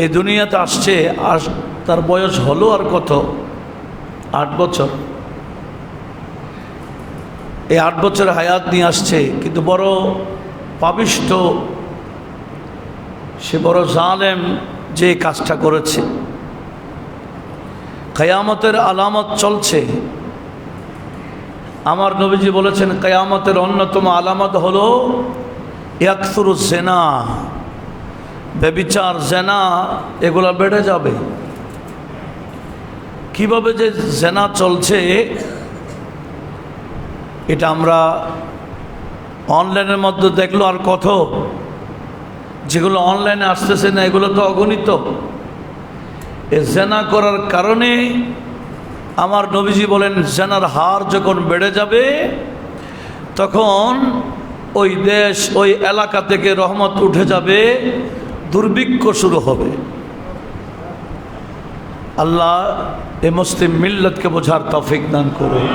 এই দুনিয়াতে আসছে, আর তার বয়স হলো আর কত, 8 বছর। এই 8 বছর হায়াত নিয়ে আসছে, কিন্তু বড় পাপিষ্ঠ, সে বড় জালেম যে কাজটা করেছে। কিয়ামতের আলামত চলছে। আমার নবীজি বলেছেন কিয়ামতের অন্যতম আলামত হলো ইয়াকসুরুজ জিনা, ব্যভিচার, জেনা, এগুলো বেড়ে যাবে। কিভাবে যে জেনা চলছে এটা আমরা অনলাইনের মধ্যে দেখলো, আর কত যেগুলো অনলাইনে আসতেছে না এগুলো তো অগণিত। এ জেনা করার কারণে আমার নবীজি বলেন জেনার হার যখন বেড়ে যাবে তখন ওই দেশ, ওই এলাকা থেকে রহমত উঠে যাবে, দুর্ভিক্ষ শুরু হবে। আল্লাহ এ মুসলিম মিল্লাতকে বোঝার তৌফিক দান করুন।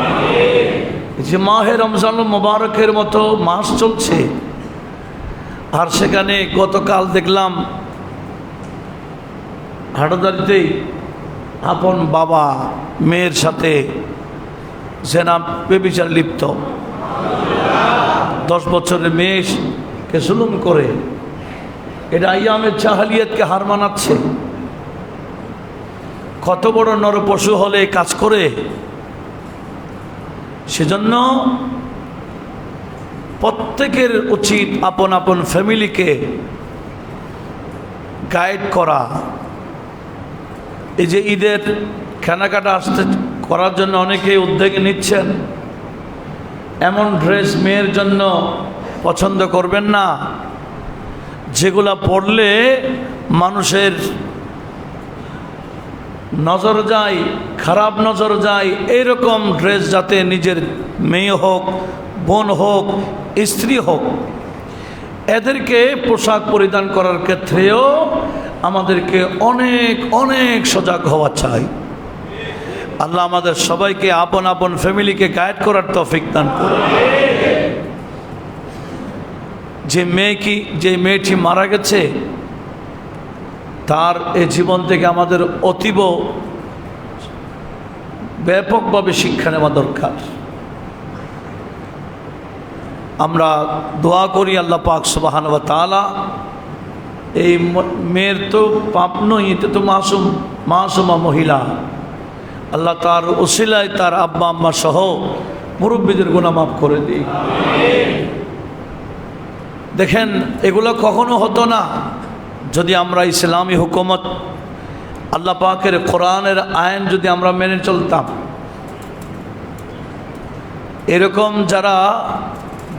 যে মাহে রমজান মোবারকের মতো মাস চলছে, আর সেখানে গতকাল দেখলাম হাটাদারিতেই আপন বাবা মেয়ের সাথে জেনা ব্যভিচার লিপ্ত। 10 বছরের মেয়েকে জুলুম করে, এটা আইয়ামের জাহালিয়াতকে হার মানাচ্ছে। কত বড় নরপশু হলে কাজ করে। সেজন্য প্রত্যেকের উচিত আপন আপন ফ্যামিলিকে গাইড করা। এই যে ঈদের কেনাকাটা আসতে করার জন্য অনেকেই উদ্যোগ নিচ্ছেন, এমন ড্রেস মেয়ের জন্য পছন্দ করবেন না যেগুলা পরলে মানুষের নজর যায়, খারাপ নজর যায়। এইরকম ড্রেস যাতে নিজের মেয়ে হোক, বোন হোক, স্ত্রী হোক, এদেরকে পোশাক পরিধান করার ক্ষেত্রেও আমাদেরকে অনেক অনেক সজাগ হওয়া চাই। আল্লাহ আমাদের সবাইকে আপন আপন ফ্যামিলিকে গাইড করার তৌফিক দান করুন। যে মেয়েটি মারা গেছে তার এই জীবন থেকে আমাদের অতীব ব্যাপকভাবে শিক্ষা নেওয়া দরকার। আমরা দোয়া করি আল্লাহ পাক সুবহানাহু ওয়া তাআলা, এই মেয়ের তো পাপ নয়, এটা তো মাসুমা মহিলা, আল্লাহ তার ওসিলায় তার আব্বা আম্মা সহ মুরব্বীদের গুনাহ মাফ করে দিই। দেখেন এগুলো কখনো হতো না যদি আমরা ইসলামী হুকুমত, আল্লাহ পাকের কোরআনের আইন যদি আমরা মেনে চলতাম। এরকম যারা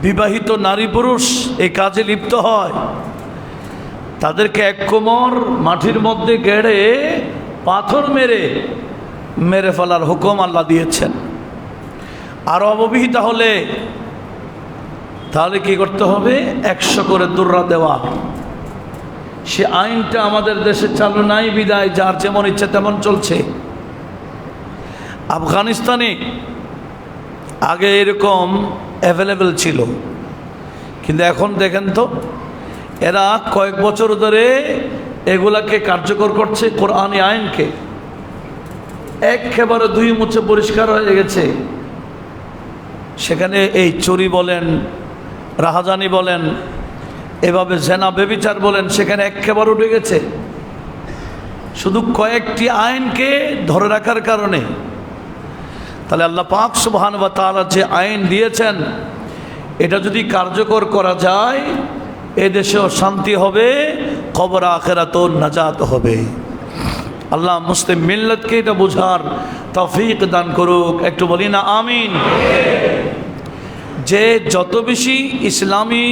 বিবাহিত নারী পুরুষ এই কাজে লিপ্ত হয় তাদেরকে এক কোমর মাটির মধ্যে গেড়ে পাথর মেরে ফেলার হুকুম আল্লাহ দিয়েছেন। আর অবহিতা হলে তাহলে কি করতে হবে? 100 করে দুর্রা দেওয়া। সে আইনটা আমাদের দেশে চালু নাই বিদায় যার যেমন ইচ্ছে তেমন চলছে। আফগানিস্তানে আগে এরকম অ্যাভেলেবেল ছিল, কিন্তু এখন দেখেন তো এরা কয়েক বছর ধরে এগুলাকে কার্যকর করছে, কোরআনী আইনকে একেবারে দুই মুছে পরিষ্কার হয়ে গেছে। সেখানে এই চুরি বলেন, রাহাজানি বলেন, এভাবে জেনা ব্যভিচার বলেন, সেখানে একেবারে উঠে গেছে শুধু কয়েকটি আইনকে ধরে রাখার কারণে। তাহলে আল্লাহ পাক সুবহানাহু ওয়া তাআলা যে আইন দিয়েছেন এটা যদি কার্যকর করা যায় এদেশেও শান্তি হবে, কবর আখিরাতেও নাজাত হবে। আল্লাহ মুসলিম মিল্লাতকে এটা বোঝার তৌফিক দান করুক। একটু বলি না আমিন। যে যত বেশি ইসলামী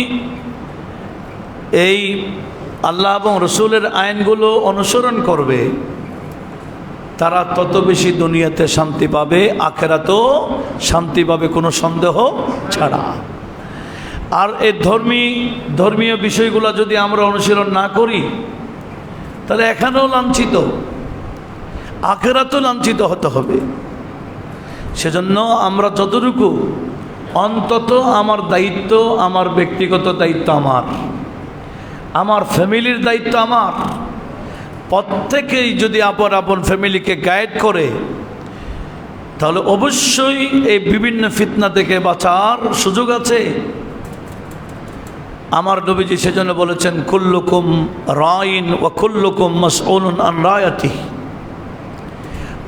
এই আল্লাহ এবং রসুলের আইনগুলো অনুসরণ করবে তারা তত বেশি দুনিয়াতে শান্তি পাবে, আখিরাতেও শান্তি পাবে, কোনো সন্দেহ ছাড়া। আর এই ধর্মীয় বিষয়গুলো যদি আমরা অনুশীলন না করি তাহলে এখানেও লাঞ্ছিত, আখিরাতেও লাঞ্ছিত হতে হবে। সেজন্য আমরা যতটুকু অন্তত আমার দায়িত্ব, আমার ব্যক্তিগত দায়িত্ব, আমার ফ্যামিলির দায়িত্ব আমার, প্রত্যেকেই যদি আপন আপন ফ্যামিলিকে গাইড করে, তাহলে অবশ্যই এই বিভিন্ন ফিতনা থেকে বাঁচার সুযোগ আছে। আমার নবীজি সেজন্য বলেছেন, কুল্লুকুম রাইন ওয়া কুল্লুকুম মাসউলুন আন রায়াতিহি।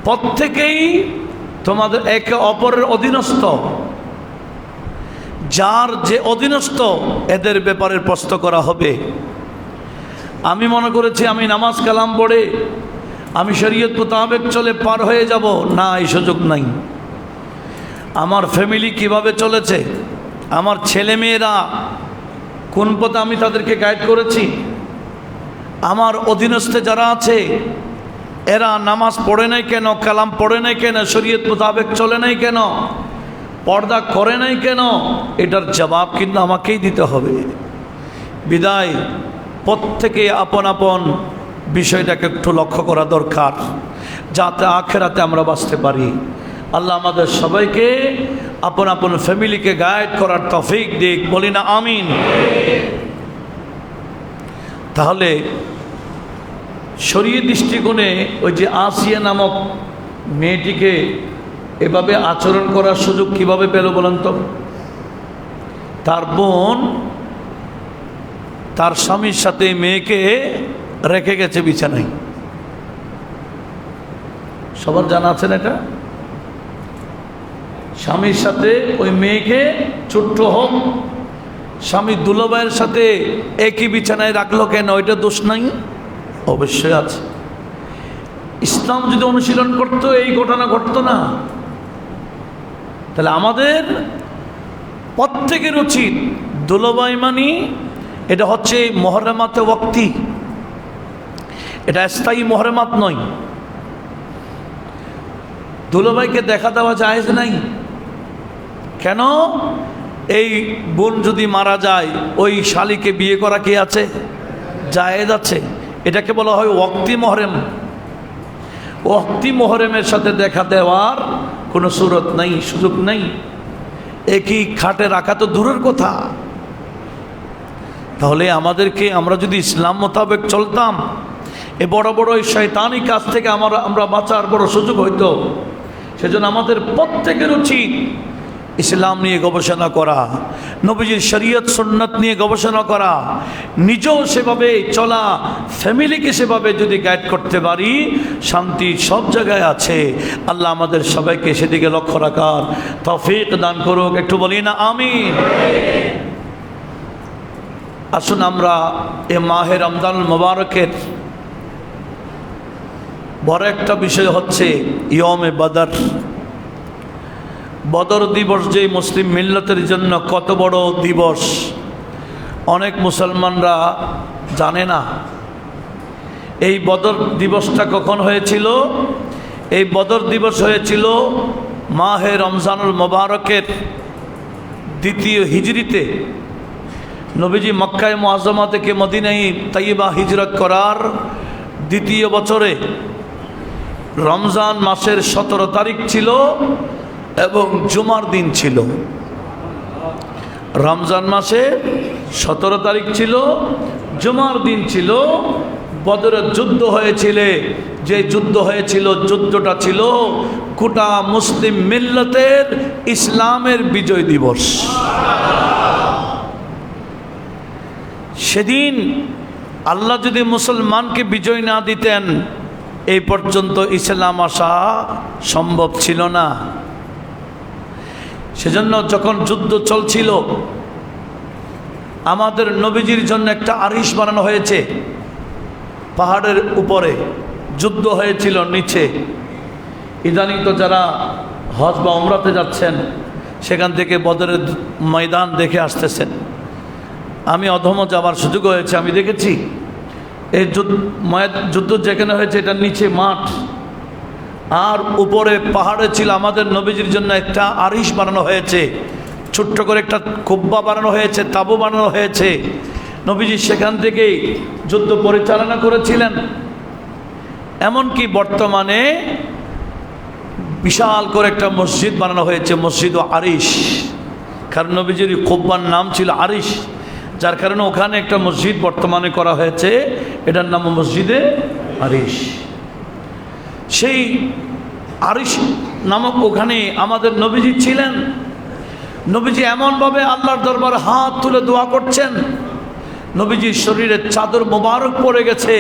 প্রত্যেকেই তোমাদের একে অপরের অধীনস্থ, যার যে অধীনস্থ এদের ব্যাপারে প্রশ্ন করা হবে। আমি মনে করেছি আমি নামাজ কালাম পড়ে আমি শরীয়ত মোতাবেক চলে পার হয়ে যাব, না, এই সুযোগ নাই। আমার ফ্যামিলি কিভাবে চলেছে, আমার ছেলে মেয়েরা কোন পথে আমি তাদেরকে গাইড করেছি, আমার অধীনস্থে যারা আছে এরা নামাজ পড়ে নাই কেন, কালাম পড়ে নাই কেন, শরীয়ত মোতাবেক চলে নাই কেন, পর্দা করে নাই কেন, এটার জবাব কিন্তু আমাকেই দিতে হবে। বিদায় প্রত্যেকে আপন আপন বিষয়টাকে একটু লক্ষ্য করা দরকার, যাতে আখেরাতে আমরা বাঁচতে পারি। আল্লাহ আমাদের সবাইকে আপন আপন ফ্যামিলিকে গাইড করার তৌফিক দিক, বলি না আমিন। তাহলে শরীয়ত দৃষ্টিকোণে ওই যে আসিয়া নামক মেয়েটিকে এভাবে আচরণ করার সুযোগ কিভাবে পেল বলেন তো? তার বোন তার স্বামীর সাথে মেয়েকে রেখে গেছে বিছানায়। সবার জানা আছেন এটা? স্বামীর সাথে ওই মেয়েকে, ছোট্ট হোক, স্বামী দুলাভাইয়ের সাথে একই বিছানায় রাখলো কেন? ওইটা দোষ নাই? অবশ্যই আছে। ইসলাম যদি অনুশীলন করতো এই ঘটনা ঘটতো না। তাহলে আমাদের প্রত্যেকের উচিত, দুলাভাই মানি এটা হচ্ছে মুহররমাতে ওয়াক্তি, এটা স্থায়ী মুহররমাত নয়। দুলাভাইকে দেখা দেওয়া জায়েজ নাই। কেন? এই বোন যদি মারা যায় ওই শালীকে বিয়ে করা কি আছে? জায়েজ আছে। এটাকে বলা হয় ওয়াক্তি মুহররম। ওয়াক্তি মুহররমের সাথে দেখা দেওয়ার কোনো সুরত নাই, সুযোগ নেই। একই খাটে রাখা তো দূরের কথা। তাহলে আমাদেরকে, আমরা যদি ইসলাম মোতাবেক চলতাম, এ বড় বড় এই শয়তানি কাজ থেকে আমরা বাঁচার বড় সুযোগ হইতো। সেজন্য আমাদের প্রত্যেকের উচিত ইসলাম নিয়ে গবেষণা করা, নবীজির শরীয়ত সুন্নাত নিয়ে গবেষণা করা, নিজেও সেভাবে চলা, ফ্যামিলিকে সেভাবে যদি গাইড করতে পারি, শান্তি সব জায়গায় আছে। আল্লাহ আমাদের সবাইকে সেদিকে লক্ষ্য রাখার তৌফিক দান করুক। একটু বলি না আমিন। আসুন আমরা এ মাহে রমজানুল মুবারকের বড় একটা বিষয় হচ্ছে ইয়মে বদর। বদর দিবস যে মুসলিম মিল্লতের জন্য কত বড় দিবস, অনেক মুসলমানরা জানে না। এই বদর দিবসটা কখন হয়েছিল? এই বদর দিবস হয়েছিল মাহে রমজানুল মুবারকের দ্বিতীয় হিজরিতে। নবীজি মক্কায় মুআজ্জমা থেকে মদিনায় তাইয়্যিবা হিজরত করার দ্বিতীয় বছরে রমজান মাসের 17 তারিখ ছিল এবং জুমার দিন ছিল। রমজান মাসে 17 তারিখ ছিল, জুমার দিন ছিল। বদরের যুদ্ধ হয়েছিল। যে যুদ্ধ হয়েছিল, যুদ্ধটা ছিল গোটা মুসলিম মিল্লতের ইসলামের বিজয় দিবস। সেদিন আল্লাহ যদি মুসলমানকে বিজয় না দিতেন, এই পর্যন্ত ইসলাম আসা সম্ভব ছিল না। সেজন্য যখন যুদ্ধ চলছিল, আমাদের নবীজির জন্য একটা আরিশ বানানো হয়েছে। পাহাড়ের উপরে যুদ্ধ হয়েছিল নিচে। ইদানিং তো যারা হজ বা উমরাতে যাচ্ছেন, সেখান থেকে বদরের ময়দান দেখে আসতেছেন। আমি অধম যাবার সুযোগ হয়েছে, আমি দেখেছি এই যুদ্ধ যেখানে হয়েছে এটার নিচে মাঠ, আর উপরে পাহাড়ে ছিল আমাদের নবীজির জন্য একটা আরিশ বানানো হয়েছে। ছোট্ট করে একটা কুব্বা বানানো হয়েছে, তাঁবু বানানো হয়েছে। নবীজি সেখান থেকেই যুদ্ধ পরিচালনা করেছিলেন। এমনকি বর্তমানে বিশাল করে একটা মসজিদ বানানো হয়েছে, মসজিদ আরিশ। কারণ নবীজির কুব্বার নাম ছিল আরিশ, যার কারণে ওখানে একটা মসজিদ বর্তমানে করা হয়েছে, এটার নাম মসজিদে আরিশ। সেই আরিশ নামক ওখানে আমাদের নবীজি ছিলেন। নবীজি এমনভাবে আল্লাহর দরবারে হাত তুলে দোয়া করছেন, নবীজির শরীরে চাদর মোবারক পড়ে গেছে।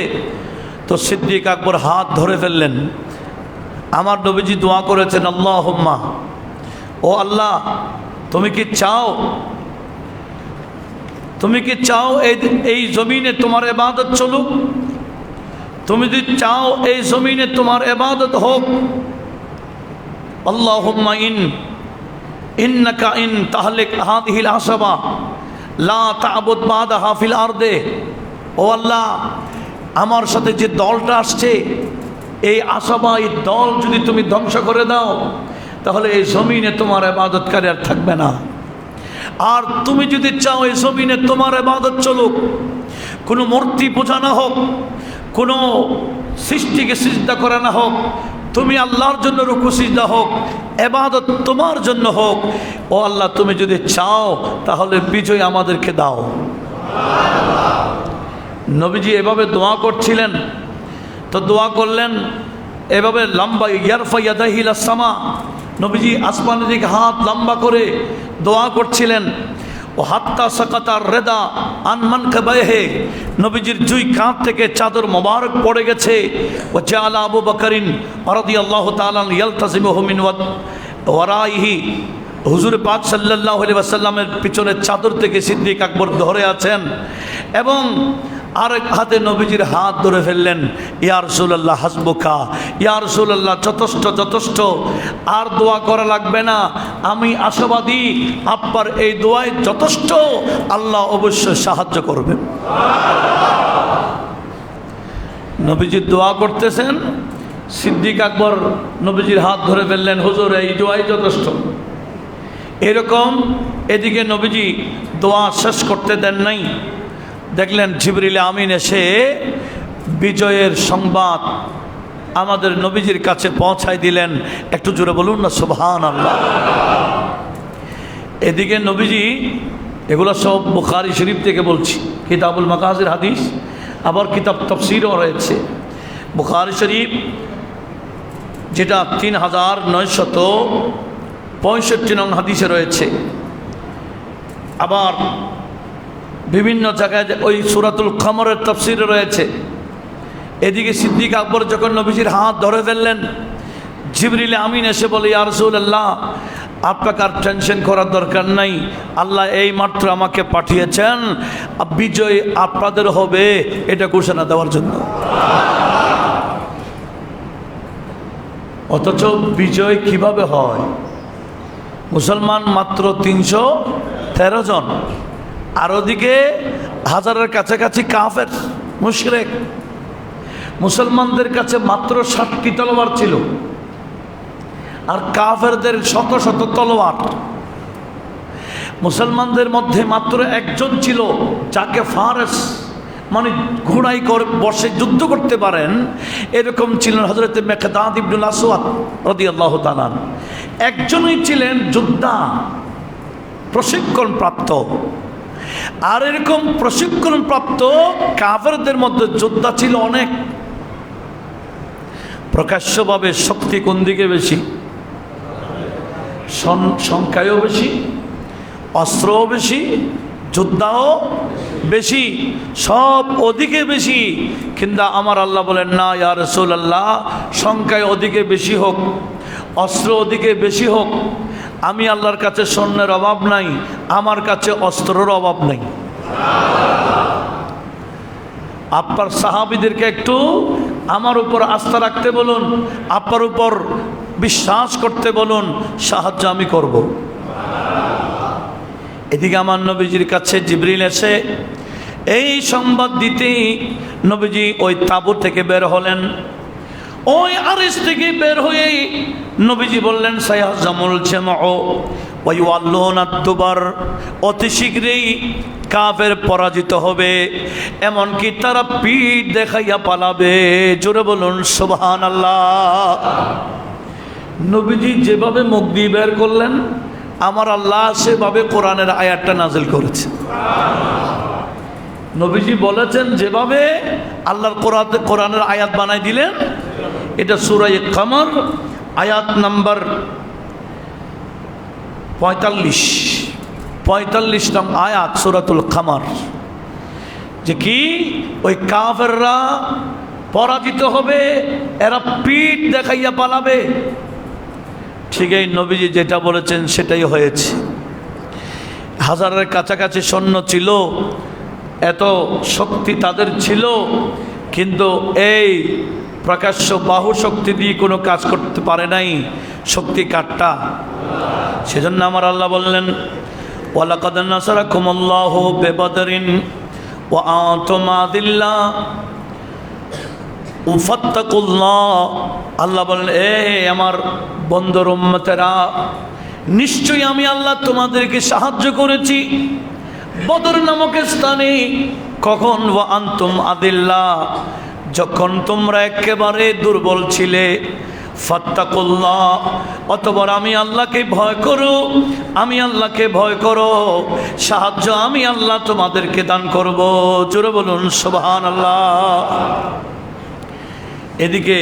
তো সিদ্দিক আকবর হাত ধরে ফেললেন। আমার নবীজি দোয়া করেছেন, আল্লাহুম্মা, ও আল্লাহ, তুমি কি চাও, তুমি কি চাও এই জমিনে তোমার ইবাদত চলুক? তুমি যদি চাও এই জমিনে তোমার ইবাদত হোক, আল্লাহুম্মা ইন্নাকা ইন তাহলিক হাদিহিল আসাবা লা তা'বুদ বাদাহা ফিল আরদে। ও আল্লাহ, আমার সাথে যে দলটা আসছে, এই আসাবা, এই দল যদি তুমি ধ্বংস করে দাও, তাহলে এই জমিনে তোমার ইবাদতকারী আর থাকবে না। আর তুমি যদি চাও এই জমিনে তোমার ইবাদত চলুক, কোনো মূর্তি পূজা না হোক, কোনো সৃষ্টিকে সিজদা করা না হোক, তুমি আল্লাহর জন্য রুকু সিজদা হোক, ইবাদত তোমার জন্য হোক, ও আল্লাহ, তুমি যদি চাও তাহলে বিজয় আমাদেরকে দাও। নবীজি এভাবে দোয়া করছিলেন। তো দোয়া করলেন এভাবে লম্বা, ইয়ারফা ইয়াদাহি ইলাস সামা, নবীজি আসমানের দিকে হাত লম্বা করে দোয়া করছিলেন। ও হাত্তা সাকাতার রেদা আনমান কাবাহে, নবীজির দুই কাঁধ থেকে চাদর মোবারক পড়ে গেছে। ও জালা আবু বকরিন রাদিয়াল্লাহু তাআলা ইয়ালতাজিমুহু মিন ওয়ারাইহি, হুজুর পাক সাল্লাল্লাহু আলাইহি ওয়াসাল্লামের পিছনের চাদর থেকে সিদ্দিক আকবর ধরে আছেন এবং আরেক হাতে নবীজির হাত ধরে ফেললেন। ইয়া রাসূলুল্লাহ হাসবুকা, ইয়া রাসূলুল্লাহ যথেষ্ট, যথেষ্ট, আর দোয়া করা লাগবে না, আমি আশাবাদী আপনার এই দোয়ায় যথেষ্ট, আল্লাহ অবশ্যই সাহায্য করবেন। নবীজি দোয়া করতেছেন, সিদ্দিক আকবর নবীজির হাত ধরে ফেললেন, হুজুর এই দোয়াই যথেষ্ট। এরকম এদিকে নবীজি দোয়া শেষ করতে দেন নাই, দেখলেন জিবরিল আমিন এসে বিজয়ের সংবাদ আমাদের নবীজির কাছে পৌঁছায় দিলেন। একটু জোরে বলুন না সুবহানাল্লাহ। এদিকে নবীজি, এগুলো সব বুখারী শরীফ থেকে বলছি, কিতাবুল মাগাজির হাদিস, আবার কিতাব তাফসীরও রয়েছে। বুখারী শরীফ যেটা 3965 নং হাদিসে রয়েছে, আবার বিভিন্ন জায়গায় ওই সূরাতুল কমরের তাফসীরে রয়েছে। এদিকে সিদ্দিক আকবর যখন নবীজির হাত ধরে ফেললেন, জিবরিল আমিন এসে বলে, ইয়া রাসূলুল্লাহ, আপনাকে আর টেনশন করার দরকার নাই, আল্লাহ এই মাত্র আমাকে পাঠিয়েছেন বিজয় আপনাদের হবে, এটা ঘোষণা দেওয়ার জন্য। অথচ বিজয় কিভাবে হয়? মুসলমান মাত্র 313 জন, আর ওদিকে হাজারের কাছাকাছি কাফের মুশরিক। মুসলমানদের কাছে মাত্র 7টি তলোয়ার ছিল, আর কাফেরদের শত শত তলোয়ার। মুসলমানদের মধ্যে মাত্র একজন ছিল যাকে ফারেস, মানে ঘোড়ায় করে বসে যুদ্ধ করতে পারেন, এরকম ছিলেন হযরত মিকদাদ ইবনুল আসওয়াদ রাদিয়াল্লাহু তাআলা। একজনই ছিলেন যোদ্ধা, প্রশিক্ষণপ্রাপ্ত। আর এরকম প্রশিক্ষণপ্রাপ্ত কাফেরদের মধ্যে যোদ্ধা ছিল অনেক। প্রকাশ্যভাবে শক্তি কোন দিকে বেশি? সংখ্যায়ও বেশি, অস্ত্রও বেশি, যোদ্ধাও বেশি, সব ওদিকে বেশি। কিন্তু আমার আল্লাহ বলেন, না ইয়া রাসূলুল্লাহ, সংখ্যায় ওদিকে বেশি হোক, অস্ত্র ওদিকে বেশি হোক, আমি আল্লাহর কাছে সৈন্যের অভাব নাই, আমার কাছে অস্ত্রের অভাব নাই। আপনার সাহাবীদেরকে একটু আমার উপর আস্থা রাখতে বলুন, আপনার উপর বিশ্বাস করতে বলুন, সাহায্য আমি করব। এদিকে আমার নবীজির কাছে জিবরিল এসে এই সংবাদ দিতেই নবীজি ওই তাঁবু থেকে বের হলেন। ওই আরিশ থেকে বের হয়ে নবীজি বললেন, সায়াহজামুল জামউ ওয়া ইউআল্লুনা আদ-দুবার, অতি শীঘ্রই কাফের পরাজিত হবে, এমনকি তারা পিঠ দেখাইয়া পালাবে। জোরে বলুন সুবহানাল্লাহ। নবীজি যেভাবে মুখ দিয়ে বের করলেন, আমার আল্লাহ সেভাবে কোরআনের আয়াতটা নাজিল করেছে। নবীজি বলেছেন যেভাবে আল্লাহর কোরআনের আয়াত বানাই দিলেন। এটা সূরা কমর আয়াত নাম্বার 45 নং আয়াত সূরাতুল কমর, যে কি ওই কাফেররা পরাজিত হবে, এরা পিঠ দেখাইয়া পালাবে। ঠিক এই নবীজি যেটা বলেছেন সেটাই হয়েছে। হাজারের কাছাকাছি সৈন্য ছিল, এত শক্তি তাদের ছিল, কিন্তু এই প্রকাশ্য বাহু শক্তি দিয়ে কোনো কাজ করতে পারে নাই। শক্তি কাটটা। সেজন্য আমার আল্লাহ বললেন, ওয়ালাকাদ নাসারাকুমুল্লাহু বিবদরিন ওয়া আনতুম আযিল্লা ফাত্তাকুল্লাহ। আল্লাহ বলেন, আমার বন্দর উম্মতেরা, নিশ্চয়ই আমি আল্লাহ তোমাদেরকে সাহায্য করেছি বদর নামক স্থানে। কখন? ওয়া আনতুম আযিল্লা, যখন তোমরা একেবারে দুর্বল ছিলে। ফাত্তাকুল্লাহ, অতঃপর আমি আল্লাহকে ভয় করো, আমি আল্লাহকে ভয় করো, সাহায্য আমি আল্লাহ তোমাদেরকে দান করব। জোরে বলুন সুবহানাল্লাহ। এদিকে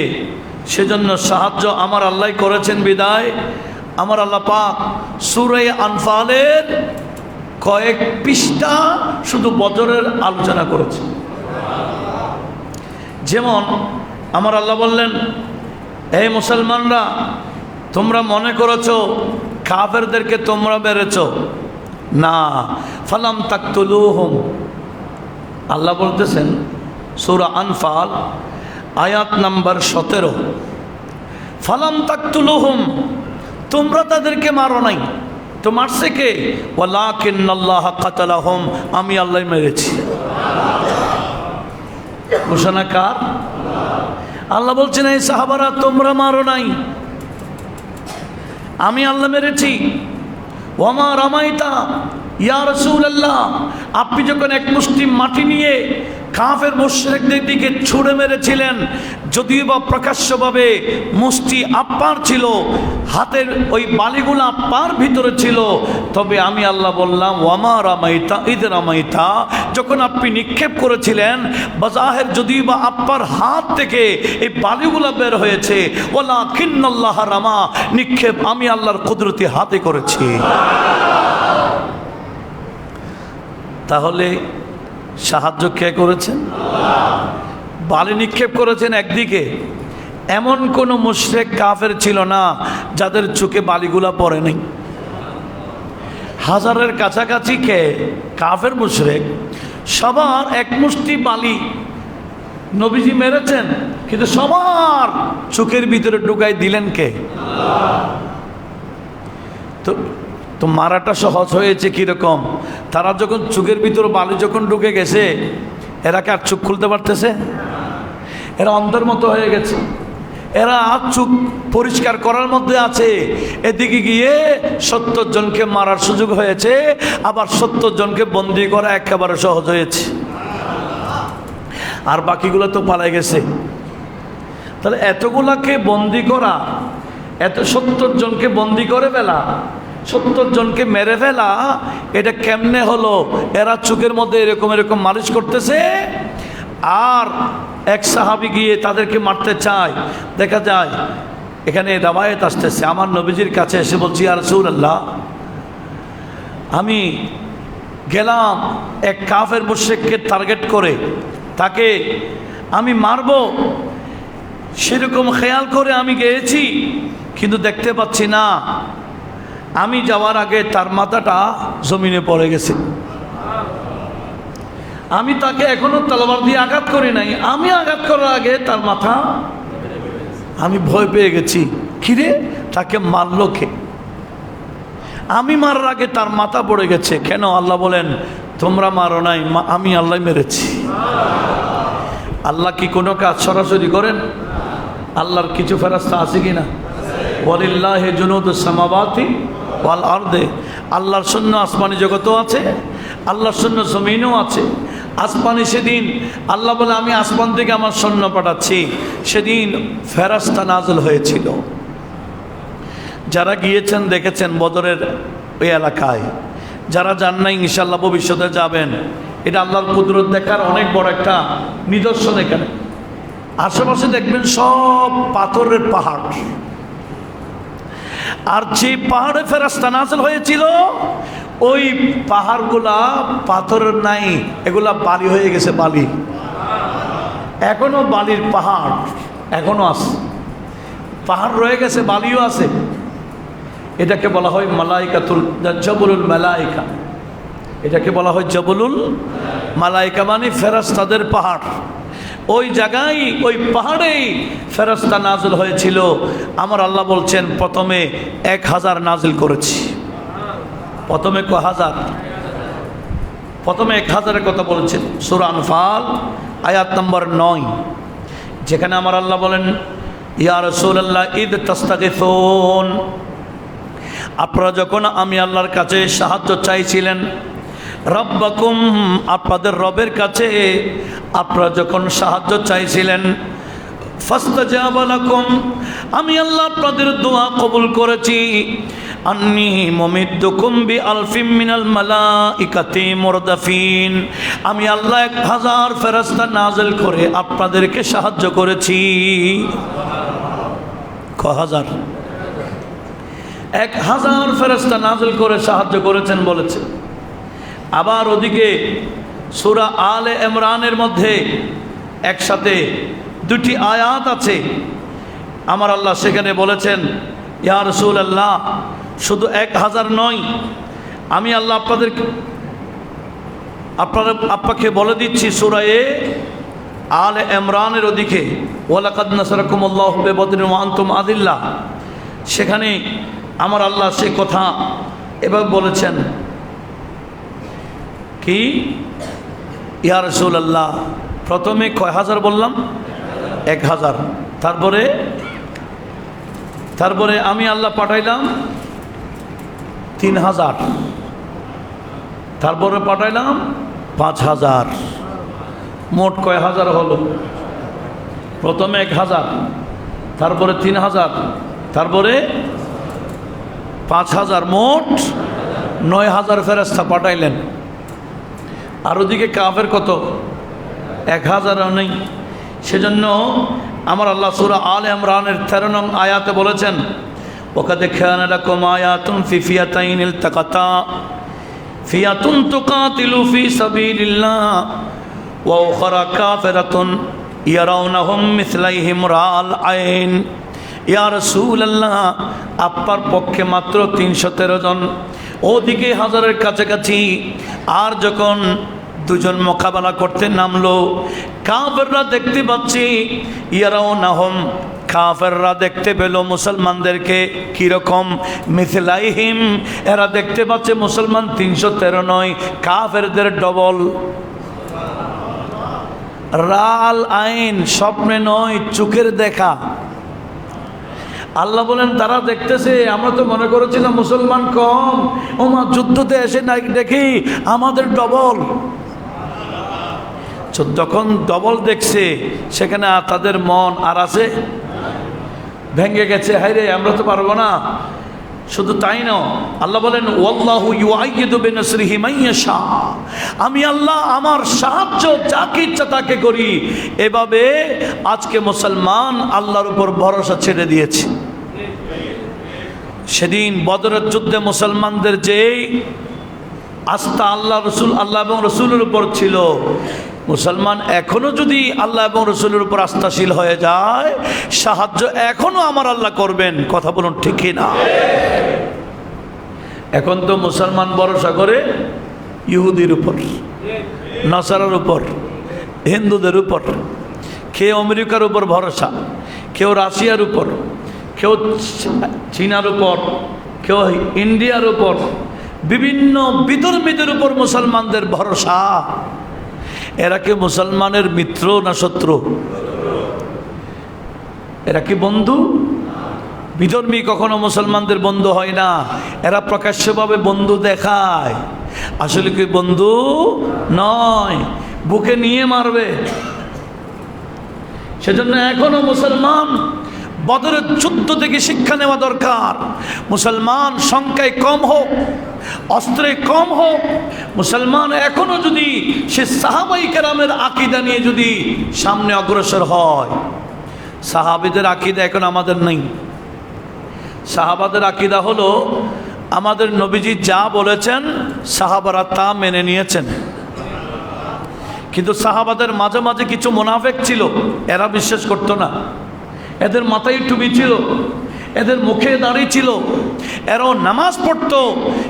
সেজন্য সাহায্য আমার আল্লাহ করেছেন বিদায় আমার আল্লাহ পাক সূরা আনফালের কয়েক পৃষ্ঠা শুধু বদরের আলোচনা করেছেন। যেমন আমার আল্লাহ বললেন, এই মুসলমানরা, তোমরা মনে করেছো কাফেরদেরকে তোমরা মেরেছো, না, ফালাম তাকতুলুহুম। আল্লাহ বলতেছেন সূরা আনফাল আয়াত নাম্বার 17, ফালাম তাকতুলুহুম, তোমরা তাদেরকে মারো নাই। তো মারছে কে? ওয়ালাকিন্নাল্লাহ কাতালাহুম, আমি আল্লাহ মেরেছি। ঘোষণা কার? আল্লাহ বলছেন, এই সাহাবারা তোমরা মারো নাই, আমি আল্লাহ মেরেছি। ওয়ামা রামাইতা ইয়া রাসূলুল্লাহ, আপনি যখন এক মুষ্টি মাটি নিয়ে কাফের মুশরিকদের দিকে ছুঁড়ে মেরেছিলেন, যদিও বা প্রকাশ্যভাবে মুষ্টি আপ্পার ছিল, হাতের ওই বালিগুলো আপ্পার ভিতরে ছিল, তবে আমি আল্লাহ বললাম ওয়ামা রামাইতা ইদ রামাইতা, যখন আপনি নিক্ষেপ করেছিলেন, বাজাহের যদিও বা আপ্পার হাত থেকে এই বালিগুলো বের হয়েছে, ওয়ালাকিন্নাল্লাহ রামা, নিক্ষেপ আমি আল্লাহর কুদরতি হাতে করেছি। তাহলে সাহায্য কে করেছেন? বালি নিক্ষেপ করেছেন একদিকে। এমন কোন মুশরিক কাফের ছিল না যাদের চোখে বালিগুলা পড়ে নাই। হাজারের কাছাকাছি কে কাফের মুশরিক, সবার এক মুষ্টি বালি নবীজি মেরেছেন, কিন্তু সবার চোখের ভিতরে ঢুকাই দিলেন কে? তো মারাটা সহজ হয়েছে কিরকম? তারা যখন চোখের ভিতরে বালি যখন ঢুকে গেছে, এরা কি আর চোখ খুলতে পারতেছে? এরা অন্ধের মতো হয়ে গেছে, এরা চোখ পরিষ্কার করার মধ্যে আছে। এদিকে গিয়ে 70 জনকে মারার সুযোগ হয়েছে, আবার 70 জনকে বন্দী করা একেবারে সহজ হয়েছে, আর বাকিগুলো তো পালাই গেছে। তাহলে এতগুলাকে বন্দী করা, 70 জনকে বন্দী করে ফেলা, 70 জনকে মেরে ফেলা, এটা কেমনে হলো? এরা চোখের মধ্যে এরকম এরকম মালিশ করতেছে, আর এক সাহাবী গিয়ে তাদেরকে মারতে চায়। দেখা যায় এখানে রাওয়ায়াত আসতেছে, আমার নবীজির কাছে এসে বলছি, ইয়া রাসূলুল্লাহ, আমি গেলাম এক কাফের মুশরিককে টার্গেট করে, তাকে আমি মারবো সেরকম খেয়াল করে আমি গিয়েছি, কিন্তু দেখতে পাচ্ছি না। আমি যাওয়ার আগে তার মাথাটা জমিনে পড়ে গেছে। আমি তাকে এখনো তলোয়ার দিয়ে আঘাত করি নাই, আমি আঘাত করার আগে তার মাথা, আমি ভয় পেয়ে গেছি। কিরে, তাকে মারলো কে? আমি মারার আগে তার মাথা পড়ে গেছে কেন? আল্লাহ বলেন, তোমরা মারো নাই, আমি আল্লাহ মেরেছি। আল্লাহ কি কোনো কাজ সরাসরি করেন? আল্লাহর কিছু ফেরেশতা আছে কিনা? ওয়ালিল্লাহি জুনুদুস সামাওয়াতি ওয়াল আরদে, আল্লাহর সৈন্য আসমানি জগতও আছে, আল্লাহর সৈন্য জমিনও আছে। আসমানি সেদিন আল্লাহ বলে, আমি আসমান থেকে আমার সৈন্য পাঠাচ্ছি। সেদিন ফেরেশতা নাযিল হয়েছিল। যারা গিয়েছেন দেখেছেন বদরের ওই এলাকায়, যারা যান নাই ইনশাআল্লাহ ভবিষ্যতে যাবেন। এটা আল্লাহর কুদরত দেখার অনেক বড় একটা নিদর্শন। এখানে আশেপাশে দেখবেন সব পাথরের পাহাড়, আর যে পাহাড়ে ফেরেশতা নাযিল হয়েছিল ওই পাহাড়গুলা পাথরের নাই, এগুলা বালি হয়ে গেছে। বালি, এখনো বালির পাহাড় এখনো আছে, পাহাড় রয়ে গেছে, বালিও আছে। এটাকে বলা হয় মালাইকাতুল জবলুল মালাইকা, এটাকে বলা হয় জবলুল মালাইকা, মানে ফেরেশতাদের পাহাড়। ওই জায়গায় ওই পাহাড়েই ফেরেশতা নাযিল হয়েছিল। আমার আল্লাহ বলছেন প্রথমে 1000 নাযিল করেছি। প্রথমে কয় হাজার? প্রথমে 1000-এর কথা বলেছেন সূরা আনফাল আয়াত নম্বর 9, যেখানে আমার আল্লাহ বলেন ইয়া রাসূলুল্লাহ ইদ তাস্তাগিসুন, আপনারা যখন আমি আল্লাহর কাছে সাহায্য চাইছিলেন, রব্বাকুম, আপনাদের রবের কাছে আপনারা যখন সাহায্য চাইছিলেন, ফাস্তাজাবা লাকুম, আমি আল্লাহ আপনাদের দোয়া কবুল করেছি। আন্নী মুমিদ্দুকুম বিআলফিম মিনাল মালাইকাতি মুরদাফিন, আমি আল্লাহ 1000 ফেরেশতা নাযিল করে আপনাদেরকে সাহায্য করেছি। কয় হাজার? 1000 ফেরেশতা নাযিল করে সাহায্য করেছেন বলেছে। আবার ওদিকে সূরা আলে ইমরানের মধ্যে একসাথে 2টি আয়াত আছে। আমার আল্লাহ সেখানে বলেছেন ইয়া রাসূলুল্লাহ শুধু 1000 নয়, আমি আল্লাহ আপনাকে বলে দিচ্ছি সূরা আলে ইমরানের ওদিকে ওয়ালাকাদ নাসারাকুমুল্লাহু বিবদরিন ওয়া আনতুম আযিল্লাহ, সেখানে আমার আল্লাহ সে কথা এভাবে বলেছেন কি ইয়া রাসূলুল্লাহ, প্রথমে কয় হাজার বললাম? 1000। তারপরে আমি আল্লাহ পাঠাইলাম 3000, তারপরে পাঠাইলাম 5000, মোট কয় হাজার হলো? প্রথমে 1000, তারপরে 3000, তারপরে 5000, মোট 9000 ফেরেশতা পাঠাইলেন। আর ওদিকে কাফের কত? 1000ও নেই। সেজন্য আমার আল্লাহ সূরা আলে ইমরানের 13 নং আয়াতে বলেছেন ওয়াকাদ কানা লাকুম আয়াতুন ফি ফিয়াতাইন ইলতাকাতা ফিয়াতুন তুকাতিলু ফি সাবিলিল্লাহ ওয়া উখরা কাফিরাতুন ইয়ারাউনাহুম মিসলাইহিম রাল আইন। ইয়া রাসূলুল্লাহ, আপনার পক্ষে মাত্র 313 জন, ওদিকে 1000-এর কাছাকাছি। আর যখন দুজন মোকাবেলা করতে নামলো, কাফেররা দেখতে পাচ্ছি ইয়ারাউনাহুম, কাফেররা দেখতে পেল মুসলমানদেরকে কিরকম, মিসলাইহিম, এরা দেখতে পাচ্ছে মুসলমান 313 নয়, কাফেরদের ডবল। রাল আইন, স্বপ্নে নয়, চোখের দেখা। আল্লাহ বলেন তারা দেখতেছে, আমরা তো মনে করেছিলাম মুসলমান কম, ওমা যুদ্ধতে এসে না দেখি আমাদের ডবল। যখন ডবল দেখছে সেখানে তাদের মন আর আছে, ভেঙে গেছে, হায়রে আমরা তো পারবো না। শুধু তাই না, আল্লাহ বলেন ওয়াল্লাহু ইউআইয়িদু বিনাসরিহি মান ইয়াশা, আমি আল্লাহ আমার সাহায্য যাকে ইচ্ছা তাকে করি। এভাবে আজকে মুসলমান আল্লাহর উপর ভরসা ছেড়ে দিয়েছে। সেদিন বদরের যুদ্ধে মুসলমানদের যে আস্থা আল্লাহ এবং রসুলের উপর ছিল, মুসলমান এখনো যদি আল্লাহ এবং রসুলের উপর আস্থাশীল হয়ে যায়, সাহায্য এখনো আমার আল্লাহ করবেন। কথা বলুন ঠিক কি না? এখন তো মুসলমান ভরসা করে ইহুদির উপর, নাসারার উপর, হিন্দুদের উপর, কেউ আমেরিকার উপর ভরসা, কেউ রাশিয়ার উপর, কেউ চীনার উপর, কেউ ইন্ডিয়ার উপর, বিভিন্ন বিধর্মীদের উপর মুসলমানদের ভরসা। এরা কি মুসলমানের মিত্র না শত্রু? এরা কি বন্ধু? বিধর্মী কখনো মুসলমানদের বন্ধু হয় না, এরা প্রকাশ্যভাবে বন্ধু দেখায়, আসলে কি বন্ধু নয়, বুকে নিয়ে মারবে। সেজন্য এখনো মুসলমান বদরের যুদ্ধ থেকে শিক্ষা নেওয়া দরকার। মুসলমান সংখ্যায় কম হোক, অস্ত্রে কম হোক, মুসলমান এখনো যদি সে সাহাবাই কেরামের আকীদা নিয়ে যদি সামনে অগ্রসর হয়, সাহাবীদের আকীদা এখন আমাদের নেই। সাহাবাদের আকীদা হলো আমাদের নবীজি যা বলেছেন সাহাবারা তা মেনে নিয়েছেন। কিন্তু সাহাবাদের মাঝে মাঝে কিছু মুনাফিক ছিল, এরা বিশ্বাস করতো না। এদের মাথায় টুপি ছিল, এদের মুখে দাড়ি ছিল, এরাও নামাজ পড়তো,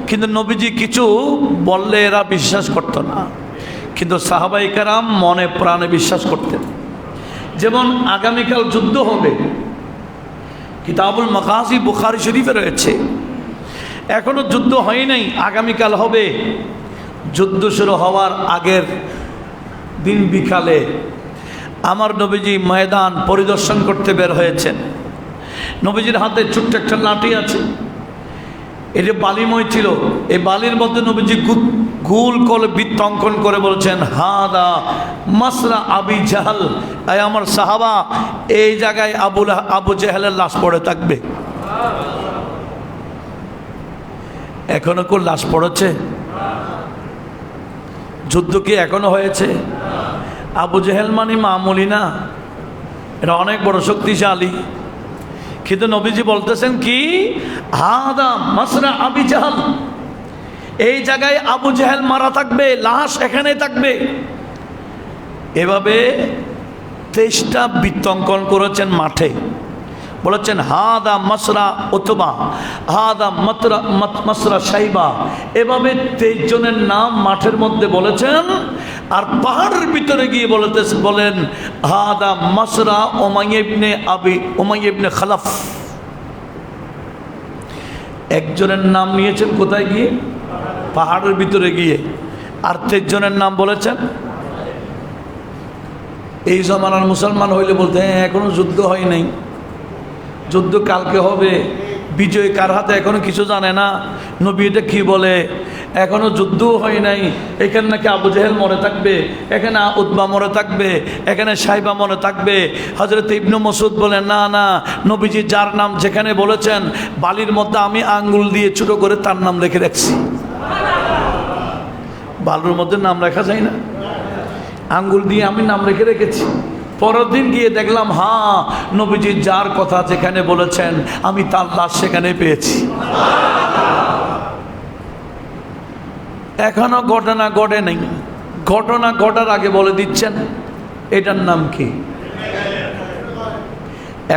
কিন্তু নবীজি কিছু বললে এরা বিশ্বাস করতো না। কিন্তু সাহাবায়ে কেরাম মনে প্রাণে বিশ্বাস করতেন। যেমন আগামীকাল যুদ্ধ হবে, কিতাবুল মাগাজি বুখারী শরীফে রয়েছে। এখনো যুদ্ধ হয় নাই, আগামীকাল হবে। যুদ্ধ শুরু হওয়ার আগের দিন বিকালে আমার নবীজি ময়দান পরিদর্শন করতে বের হয়েছেন। নবীজির হাতে ছোট্ট একটা লাঠি আছে, এটা বালিময় ছিল। এই বালির মধ্যে নবীজি গোল করে বৃত্ত অঙ্কন করে বলছেন, হাদা মাসরা আবি জাহাল, আমার সাহাবা এই জায়গায় আবু জাহেলের লাশ পড়ে থাকবে। এখনো কোন লাশ পড়েছে? যুদ্ধ কি এখনো হয়েছে? আবু জেহেল মানে মামুলি না, এটা অনেক বড় শক্তিশালী। কিন্তু নবীজি বলতেছেন কি, হাদা মাসরা আবি জাহাল, এই জায়গায় আবু জেহেল মারা থাকবে, লাশ এখানে থাকবে। এভাবে 23টা বৃত্ত অঙ্কন করেছেন মাঠে, বলেছেন হাদা মাসরা উতবা, হাদা মাসরা সাইবা। এভাবে 23 জনের নাম মাঠের মধ্যে বলেছেন। আর পাহাড়ের ভিতরে গিয়ে বলেন হাদা মাসরা উমাইয়া ইবনে খালাফ। একজনের নাম নিয়েছেন কোথায় গিয়ে? পাহাড়ের ভিতরে গিয়ে। আর 23 জনের নাম বলেছেন। এই জমানার মুসলমান হইলে বলতে হ্যাঁ এখনো যুদ্ধ হয় নাই, যুদ্ধ কালকে হবে, বিজয় কার হাতে এখনো কিছু জানে না। নবী এটা কি বলে, এখনো যুদ্ধও হয় নাই, এখানে নাকি আবু জেহেল মরে থাকবে, এখানে উতবা মরে থাকবে, এখানে সাইবা মরে থাকবে। হযরত ইবনে মাসউদ বলেন, না না, নবীজি যার নাম যেখানে বলেছেন বালির মধ্যে আমি আঙ্গুল দিয়ে ছোট করে তার নাম লিখে রাখছি। বালুর মধ্যে নাম লেখা যায় না, আঙ্গুল দিয়ে আমি নাম রেখে রেখেছি। পরের দিন গিয়ে দেখলাম হ্যাঁ নবীজি যার কথা যেখানে বলেছেন আমি তার লাশ সেখানে পেয়েছি। এখনো ঘটনা ঘটে নেই, ঘটনা ঘটার আগে বলে দিচ্ছেন এটার নাম কি।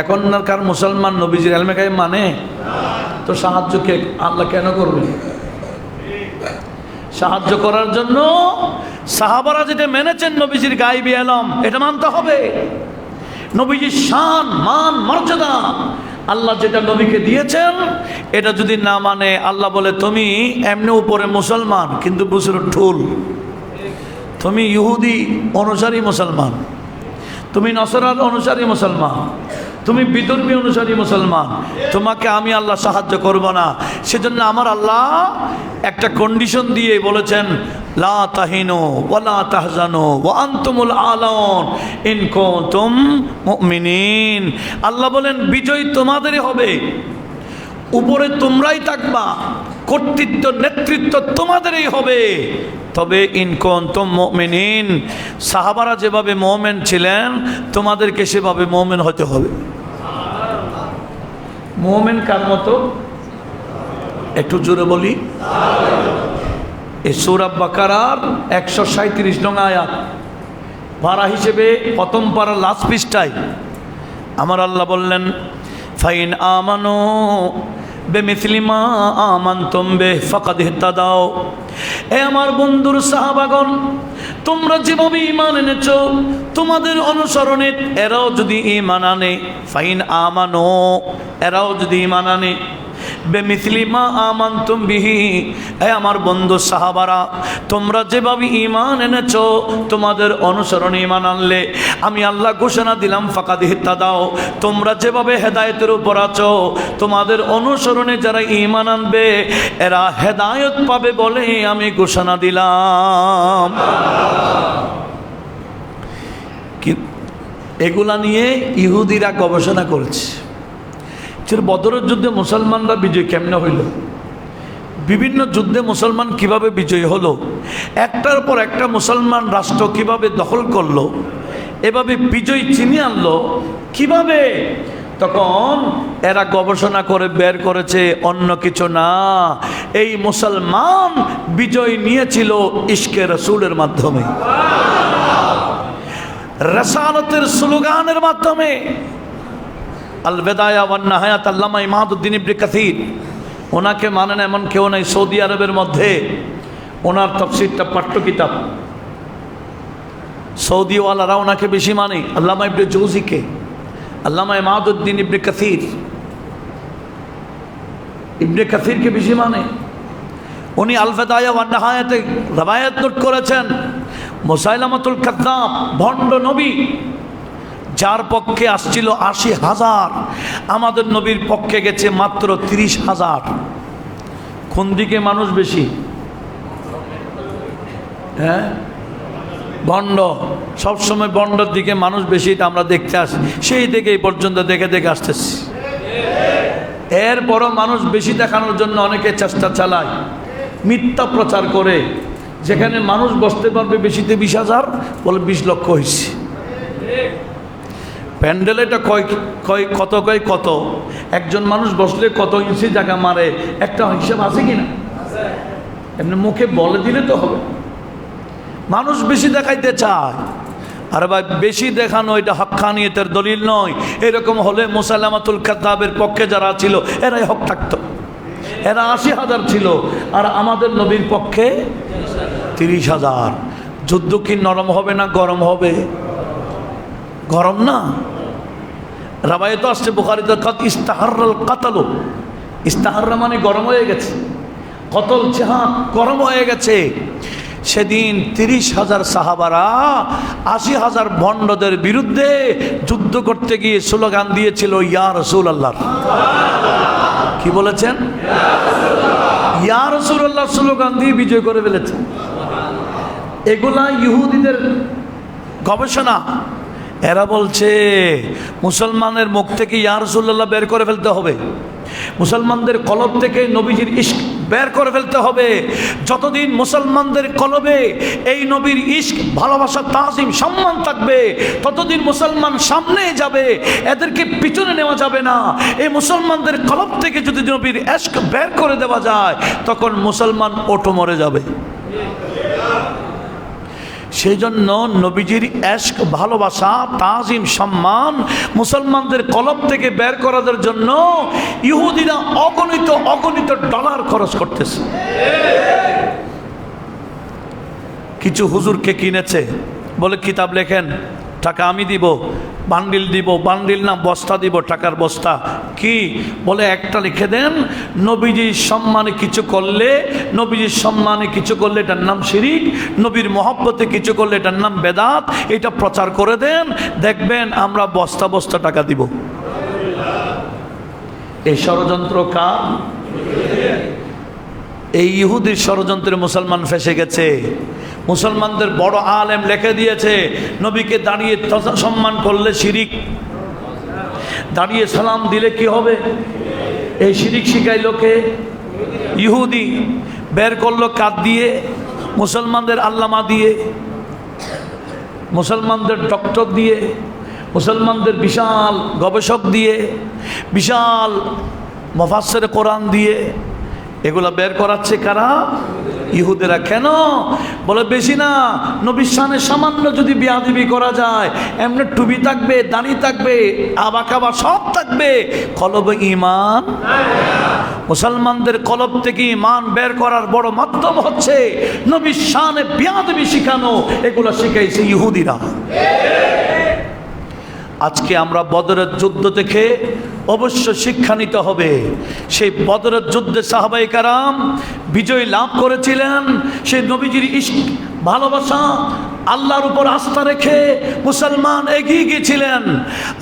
এখনকার মুসলমান নবীজির ইলমে গায়ব মানে তো সাহায্যকে আল্লাহ কেন করবেন? সাহায্য করার জন্য সাহাবারা যেটা মেনেছেন নবীজির গায়বী ইলম, এটা মানতে হবে। নবীজির শান মান মর্যাদা আল্লাহ যেটা নবীকে দিয়েছেন, এটা যদি না মানে আল্লাহ বলে তুমি এমনি উপরে মুসলমান কিন্তু বুঝলো ঠুল, তুমি ইহুদি অনুসারী মুসলমান, তুমি নসরার অনুসারী মুসলমান, তুমি বিধর্মী অনুসারী মুসলমান, তোমাকে আমি আল্লাহ সাহায্য করব না। সেজন্য আমার আল্লাহ একটা কন্ডিশন দিয়ে বলেছেন, লা তাহিনু ওয়ালা তাহজানু ওয়া আনতুমুল আলাউন ইন কুনতুম মুমিনিন। আল্লাহ বলেন বিজয় তোমাদেরই হবে, উপরে তোমরাই থাকবা, কর্তৃত্ব নেতৃত্ব তোমাদেরই হবে। তবে ইন কুনতুম মুমিনিন, সাহাবারা যেভাবে মুমিন ছিলেন তোমাদেরকে সেভাবে মুমিন হতে হবে। মুমিন কার মতো? একটু জোরে বলি। এই সূরা বাকারার 137 নং আয়াত, পারা হিসেবে প্রথম পারা লাস্ট পৃষ্ঠায় আমার আল্লাহ বললেন, ফাইন আমানু বেমিসলি মা আমানতুম বিহি ফাকাদ ইহতাদাও। এ আমার বন্ধুর সাহাবাগণ, তোমরা যেভাবে ঈমান এনেছো তোমাদের অনুসরণে এরাও যদি ঈমান আনে, ফাইন আমানু, এরাও যদি ঈমান আনে, বেমিসলি মা আমানতুম বিহি, এ আমার বন্ধু সাহাবারা তোমরা যেভাবে ঈমান এনেছো তোমাদের অনুসরণে ঈমান আনলে আমি আল্লাহ ঘোষণা দিলাম ফাকাদ ইহতাদাও, তোমরা যেভাবে হেদায়েতের উপর আছো তোমাদের অনুসরণে যারা ঈমান আনবে এরা হেদায়েত পাবে বলে আমি ঘোষণা দিলাম। এগুলা নিয়ে ইহুদিরা গবেষণা করেছে। বদরের যুদ্ধে মুসলমানরা বিজয় কেমনে হইল? বিভিন্ন যুদ্ধে মুসলমান কিভাবে বিজয়ী হলো, একটার পর একটা মুসলমান রাষ্ট্র কিভাবে দখল করলো, এভাবে বিজয় ছিনিয়ে আনলো কিভাবে, তখন এরা গবেষণা করে বের করেছে অন্য কিছু না, এই মুসলমান বিজয় নিয়েছিল ইশকে রাসূলের মাধ্যমে, রাসালাতের স্লোগানের মাধ্যমে। আল বেদায়া ওয়ান নিহায়াত আল্লামা ইমাদউদ্দিন ইবনে কাসির, ওনাকে মানেন এমন কেউ নাই সৌদি আরবের মধ্যে। ওনার তাফসীরটা পাঠ্য কিতাব, সৌদিওয়ালারা ওনাকে বেশি মানে, আল্লামা ইবনে জৌজিকে, আল্লামা ইমাদউদ্দিন ইবনে কাসির, ইবনে কাসিরকে বেশি মানে। উনি আল বেদায়া ওয়ান নিহায়াতে রওয়ায়াত নোট করেছেন, মুসাইলামাতুল কাযযাব ভণ্ড নবী, যার পক্ষে আসছিল ৮০,০০০, আমাদের নবীর পক্ষে গেছে মাত্র ৩০,০০০। কোন দিকে মানুষ বেশি? হ্যাঁ, ভণ্ড, সবসময় ভণ্ডর দিকে মানুষ বেশি, এটা আমরা দেখতে আসি, সেই থেকে এই পর্যন্ত দেখে দেখে আসতেছি। এরপরও মানুষ বেশি দেখানোর জন্য অনেকে চেষ্টা চালায়, মিথ্যা প্রচার করে, যেখানে মানুষ বসতে পারবে বেশিতে ২০,০০০, বলে ২০ লক্ষ হয়েছে। প্যান্ডেল এটা কত একজন মানুষ বসলে কত ইঞ্চি জায়গা মারে, একটা হিসাব আছে কিনা? এমনি মুখে বলে দিলে তো হবে। মানুষ বেশি দেখাইতে চায়, আর ভাই বেশি দেখানো এটা হক্কানিয়তের দলিল নয়। এরকম হলে মুসাইলামাতুল কাযযাবের পক্ষে যারা ছিল এরাই হক থাকতো, এরা ৮০,০০০ ছিল, আর আমাদের নবীর পক্ষে ৩০,০০০। যুদ্ধ কি নরম হবে না গরম হবে? গরম না? রাবায়াতে আসছে বুখারীতে, কাদ ইস্তাহাররাল কাতালু, ইস্তাহাররা মানে গরম হয়ে গেছে, কতল জিহাদ গরম হয়ে গেছে। সেদিন ৩০,০০০ সাহাবারা ৮০,০০০ ভণ্ডদের বিরুদ্ধে যুদ্ধ করতে গিয়ে স্লোগান দিয়েছিল ইয়া রাসূলুল্লাহ। কি বলেছেন? ইয়া রাসূলুল্লাহ স্লোগান দিয়ে বিজয় করে ফেলেছে। এগুলা ইহুদিদের গবেষণা। এরা বলছে মুসলমানের মুখ থেকে ইয়া রাসূলুল্লাহ বের করে ফেলতে হবে, মুসলমানদের কলব থেকে নবীজির ইশক বের করে ফেলতে হবে। যতদিন মুসলমানদের কলবে এই নবীর ইশক, ভালোবাসা, তাজিম, সম্মান থাকবে, ততদিন মুসলমান সামনে যাবে, এদেরকে পিছনে নেওয়া যাবে না। এই মুসলমানদের কলব থেকে যদি নবীর ইশক বের করে দেওয়া যায়, তখন মুসলমান অটো মরে যাবে। সেই জন্য নবীজির ইশক, ভালোবাসা, তাজিম, সম্মান মুসলমানদের কলব থেকে বের করার জন্য ইহুদিরা অগণিত ডলার খরচ করতেছে। কিছু হুজুরকে কিনেছে, বলে কিতাব লেখেন, টাকা আমি দিব, বান্ডিল দিব, বান্ডিল না বস্তা দিব, টাকার বস্তা। কি বলে? একটা লিখে দেন, নবীজির সম্মানে কিছু করলে, নবীজির সম্মানে কিছু করলে এটার নাম শিরিক, নবীর মহব্বতে কিছু করলে এটার নাম বেদাত, এটা প্রচার করে দেন, দেখবেন আমরা বস্তা বস্তা টাকা দিব। এই ষড়যন্ত্র কার? এই ইহুদির ষড়যন্ত্রে মুসলমান ফেসে গেছে। মুসলমানদের বড় আলেম লিখে দিয়েছে, নবীকে দাঁড়িয়ে সম্মান করলে শিরিক, দাঁড়িয়ে সালাম দিলে কি হবে? এই শিরিক শিখাইল কে? ইহুদি। বের করলো কাদ দিয়ে? মুসলমানদের আল্লামা দিয়ে, মুসলমানদের ডক্টর দিয়ে, মুসলমানদের বিশাল গবেষক দিয়ে, বিশাল মুফাসসির কোরআন দিয়ে। এগুলা বের করাচ্ছে কারা? ইহুদেরা। কেন? বলে বেশি না, নবীর শানে সামান্য যদি বেয়াদবি করা যায়, এমনি টুপি থাকবে, দাড়ি থাকবে, আবা কাবা সব থাকবে, কলবে ঈমান। মুসলমানদের কলব থেকে ঈমান বের করার বড় মাধ্যম হচ্ছে নবীর শানে বেয়াদবি শিখানো। এগুলো শিখাইছে ইহুদিরা। আজকে আমরা বদরের যুদ্ধ থেকে অবশ্য শিক্ষা নিতে হবে। সেই বদরের যুদ্ধে সাহাবায়ে কেরাম বিজয় লাভ করেছিলেন। সেই নবীজির ইশক, ভালোবাসা, আল্লাহর উপর আস্থা রেখে মুসলমান এগিয়ে গিয়েছিলেন।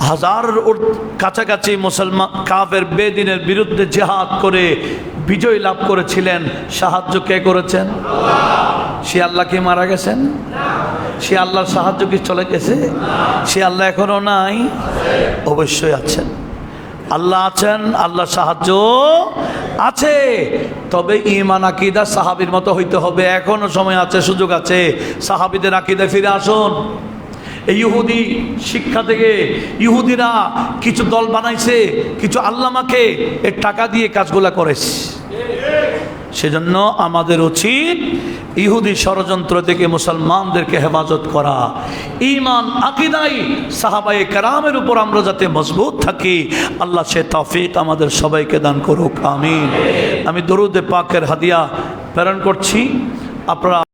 হাজারের কাছাকাছি মুসলমান কাফের বেদিনের বিরুদ্ধে জিহাদ করে বিজয় লাভ করেছিলেন। সাহায্য কে করেছেন? সে আল্লাহ কি মারা গেছেন? সে আল্লাহর সাহায্য কি চলে গেছে? সে আল্লাহ এখনো নাই? অবশ্যই আছেন। আল্লাহ আছেন, আল্লাহ সাহায্য আছে, তবে ঈমান আকীদা সাহাবীর মতো হইতে হবে। এখনো সময় আছে, সুযোগ আছে। সাহাবীদের আকীদায় ফিরে আসুন। এই ইহুদি শিক্ষা থেকে ইহুদিরা কিছু দল বানাইছে, কিছু আল্লামাকে এর টাকা দিয়ে কাজগুলা করেছে। সেজন্য আমাদের উচিত ইহুদি ষড়যন্ত্র থেকে মুসলমানদেরকে হেফাজত করা। ঈমান আকীদায় সাহাবায়ে কেরামের উপর আমরা যাতে মজবুত থাকি, আল্লাহ সে তৌফিক আমাদের সবাইকে দান করুক, আমিন। আমি দরুদে পাকের হাদিয়া প্রেরণ করছি। আপনারা